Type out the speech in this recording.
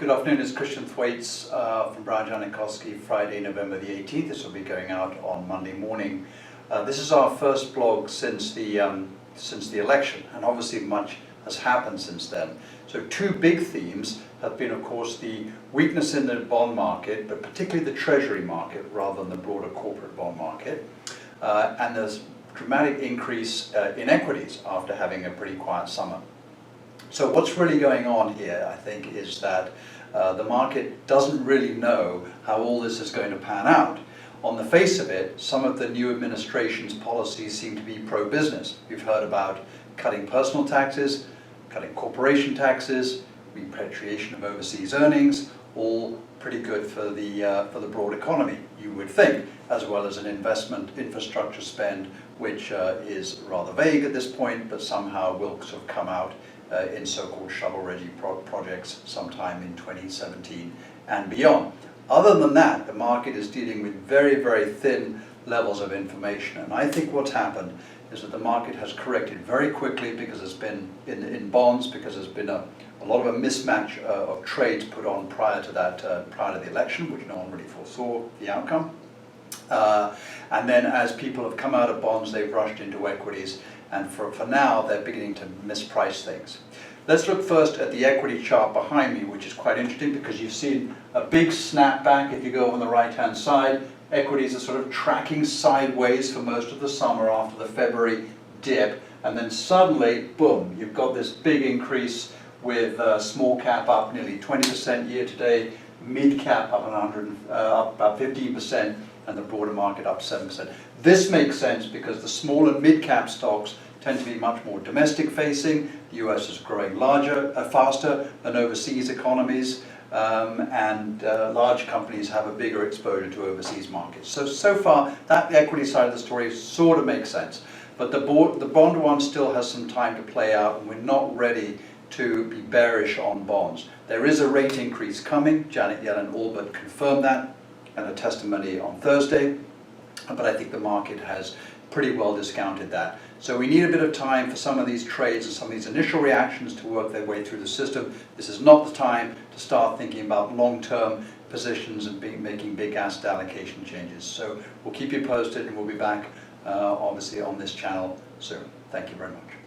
Good afternoon, it's Christian Thwaites from Brown Janikowski, Friday, November the 18th. This will be going out on Monday morning. This is our first blog since the election, and obviously much has happened since then. So two big themes have been, of course, the weakness in the bond market, but particularly the treasury market rather than the broader corporate bond market. And there's dramatic increase in equities after having a pretty quiet summer. So what's really going on here, I think, is that the market doesn't really know how all this is going to pan out. On the face of it, some of the new administration's policies seem to be pro-business. We've heard about cutting personal taxes, cutting corporation taxes, repatriation of overseas earnings, all pretty good for the broad economy, you would think, as well as an investment infrastructure spend, which is rather vague at this point, but somehow will sort of come out in so-called shovel-ready projects sometime in 2017 and beyond. Other than that, the market is dealing with very, very thin levels of information. And I think what's happened is that the market has corrected very quickly because there's been, in bonds, because there's been a lot of a mismatch of trades put on prior to the election, which no one really foresaw the outcome. And then as people have come out of bonds, they've rushed into equities. And for now, they're beginning to misprice things. Let's look first at the equity chart behind me, which is quite interesting because you've seen a big snapback. If you go on the right-hand side, equities are sort of tracking sideways for most of the summer after the February dip. And then suddenly, boom, you've got this big increase with small cap up nearly 20% year to date, mid cap up about 15%, and the broader market up 7%. This makes sense because the small and mid-cap stocks tend to be much more domestic-facing. The US is growing faster than overseas economies, and large companies have a bigger exposure to overseas markets. So far, that equity side of the story sort of makes sense. But the bond one still has some time to play out, and we're not ready to be bearish on bonds. There is a rate increase coming. Janet Yellen all but confirmed that and a testimony on Thursday, but I think the market has pretty well discounted that. So we need a bit of time for some of these trades and some of these initial reactions to work their way through the system. This is not the time to start thinking about long-term positions and making big asset allocation changes. So we'll keep you posted, and we'll be back obviously on this channel soon. Thank you very much.